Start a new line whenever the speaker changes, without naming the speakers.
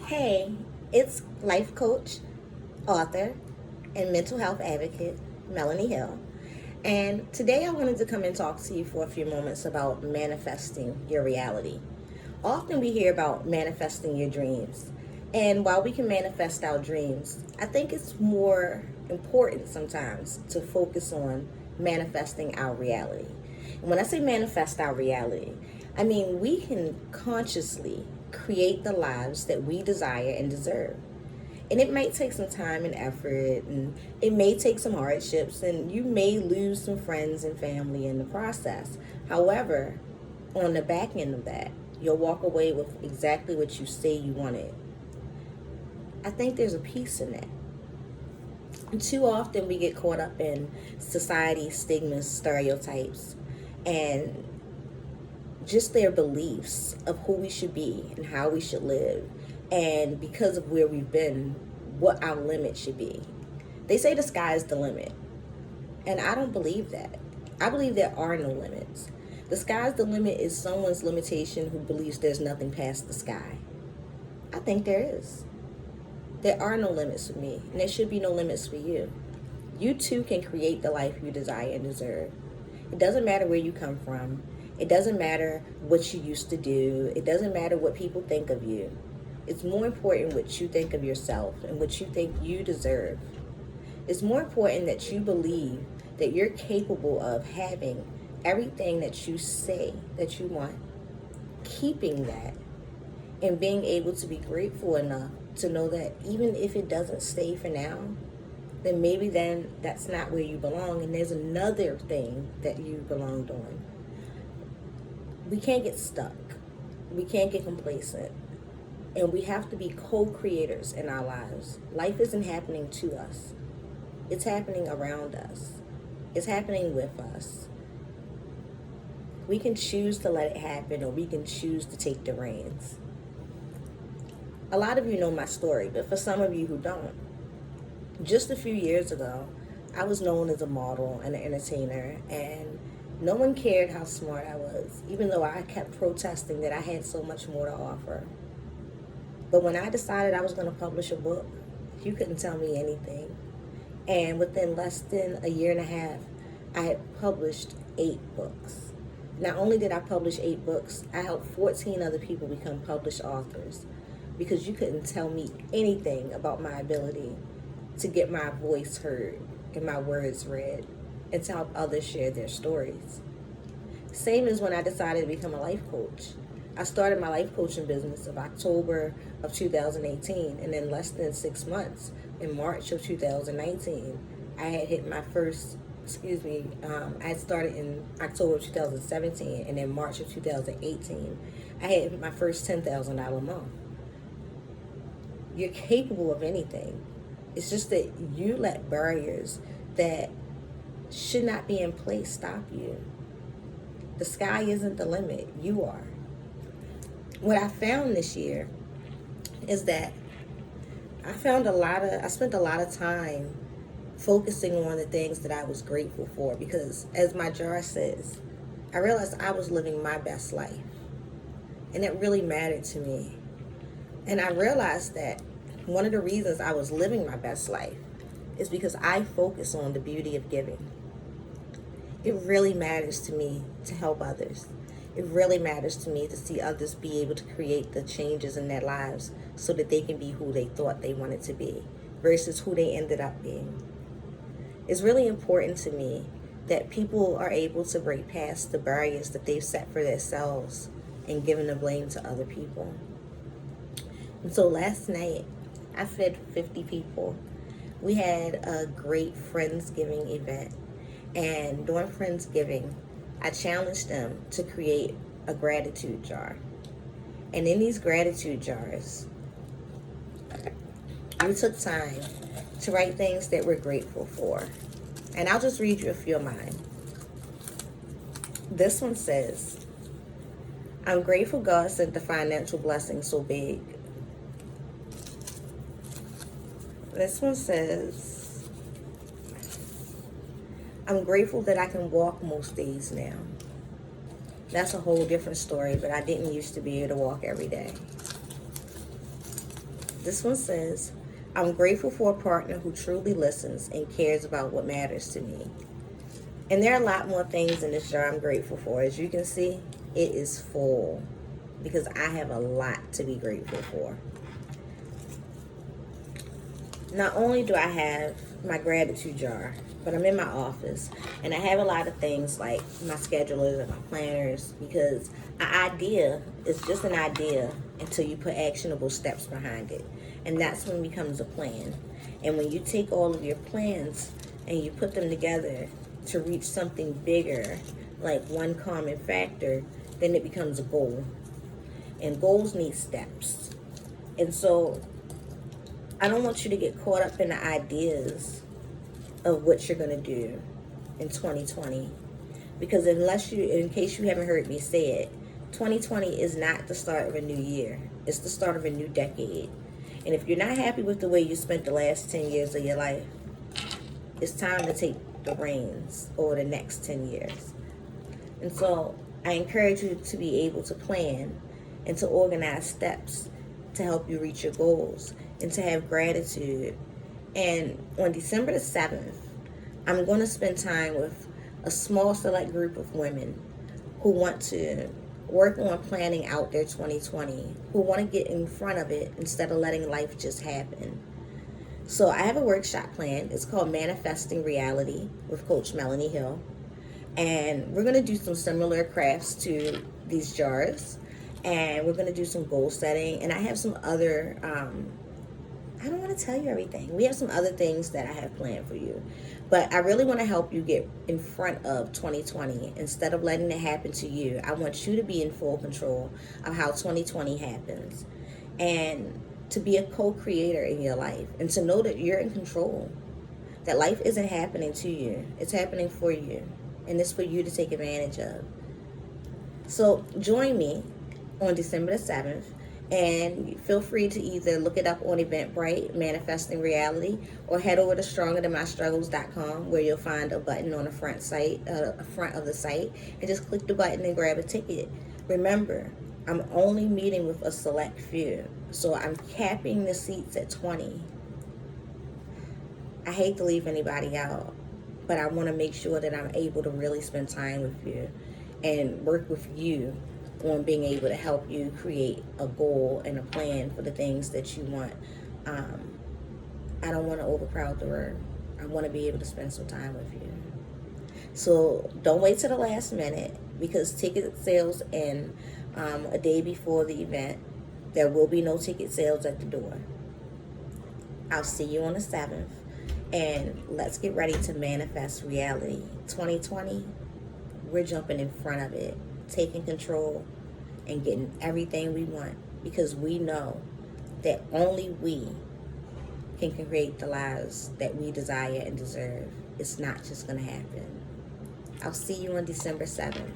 Hey, it's life coach, author, and mental health advocate, Melanie Hill. And today I wanted to come and talk to you for a few moments about manifesting your reality. Often we hear about manifesting your dreams. And while we can manifest our dreams, I think it's more important sometimes to focus on manifesting our reality. And when I say manifest our reality, I mean we can consciously create the lives that we desire and deserve. And it might take some time and effort, and it may take some hardships, and you may lose some friends and family in the process. However, on the back end of that, you'll walk away with exactly what you say you wanted. I think there's a piece in that. And too often we get caught up in society stigmas, stereotypes, and just their beliefs of who we should be and how we should live. And because of where we've been, what our limit should be. They say the sky is the limit. And I don't believe that. I believe there are no limits. The sky's the limit is someone's limitation who believes there's nothing past the sky. I think there is. There are no limits for me, and there should be no limits for you. You too can create the life you desire and deserve. It doesn't matter where you come from. It doesn't matter what you used to do. It doesn't matter what people think of you. It's more important what you think of yourself and what you think you deserve. It's more important that you believe that you're capable of having everything that you say that you want, keeping that, and being able to be grateful enough to know that even if it doesn't stay for now, then that's not where you belong, and there's another thing that you belonged on. We can't get stuck. We can't get complacent. And we have to be co-creators in our lives. Life isn't happening to us. It's happening around us. It's happening with us. We can choose to let it happen, or we can choose to take the reins. A lot of you know my story, but for some of you who don't, just a few years ago, I was known as a model and an entertainer, and no one cared how smart I was, even though I kept protesting that I had so much more to offer. But when I decided I was going to publish a book, you couldn't tell me anything. And within less than a year and a half, I had published 8 books. Not only did I publish 8 books, I helped 14 other people become published authors, because you couldn't tell me anything about my ability to get my voice heard and my words read and to help others share their stories. Same as when I decided to become a life coach. I started my life coaching business in October of 2018, and in less than 6 months, in March of 2019, I had hit my first, I had started in October of 2017, and in March of 2018, I had hit my first $10,000 month. You're capable of anything. It's just that you let barriers that should not be in place stop you. The sky isn't the limit. You are. What I found this year is that I spent a lot of time focusing on the things that I was grateful for, because as my jar says, I realized I was living my best life, and it really mattered to me. And I realized that one of the reasons I was living my best life is because I focus on the beauty of giving. It really matters to me to help others. It really matters to me to see others be able to create the changes in their lives so that they can be who they thought they wanted to be versus who they ended up being. It's really important to me that people are able to break past the barriers that they've set for themselves and giving the blame to other people. And so last night, I fed 50 people. We had a great Friendsgiving event. And during Friendsgiving, I challenged them to create a gratitude jar. And in these gratitude jars, we took time to write things that we're grateful for. And I'll just read you a few of mine. This one says, I'm grateful God sent the financial blessing so big. This one says, I'm grateful that I can walk most days now. That's a whole different story, but I didn't used to be able to walk every day. This one says, I'm grateful for a partner who truly listens and cares about what matters to me. And there are a lot more things in this jar I'm grateful for. As you can see, it is full because I have a lot to be grateful for. Not only do I have my gratitude jar, but I'm in my office and I have a lot of things like my schedulers and my planners, because an idea is just an idea until you put actionable steps behind it. And that's when it becomes a plan. And when you take all of your plans and you put them together to reach something bigger, like one common factor, then it becomes a goal. And goals need steps. And so I don't want you to get caught up in the ideas of what you're going to do in 2020. Because in case you haven't heard me say it, 2020 is not the start of a new year. It's the start of a new decade. And if you're not happy with the way you spent the last 10 years of your life, it's time to take the reins over the next 10 years. And so I encourage you to be able to plan and to organize steps to help you reach your goals and to have gratitude. And on December the 7th, I'm going to spend time with a small select group of women who want to work on planning out their 2020, who want to get in front of it instead of letting life just happen. So I have a workshop planned. It's called Manifesting Reality with Coach Melanie Hill. And we're going to do some similar crafts to these jars. And we're going to do some goal setting. And I have some other, I don't want to tell you everything. We have some other things that I have planned for you. But I really want to help you get in front of 2020. Instead of letting it happen to you, I want you to be in full control of how 2020 happens. And to be a co-creator in your life. And to know that you're in control. That life isn't happening to you. It's happening for you. And it's for you to take advantage of. So join me on December the 7th. And feel free to either look it up on Eventbrite, Manifesting Reality, or head over to StrongerThanMyStruggles.com, where you'll find a button on the front of the site, and just click the button and grab a ticket. Remember, I'm only meeting with a select few, so I'm capping the seats at 20. I hate to leave anybody out, but I want to make sure that I'm able to really spend time with you and work with you on being able to help you create a goal and a plan for the things that you want. I don't want to overcrowd the room. I want to be able to spend some time with you. So don't wait till the last minute, because ticket sales end a day before the event. There will be no ticket sales at the door. I'll see you on the 7th. And let's get ready to manifest reality. 2020, we're jumping in front of it, taking control and getting everything we want, because we know that only we can create the lives that we desire and deserve. It's not just going to happen. I'll see you on December 7th.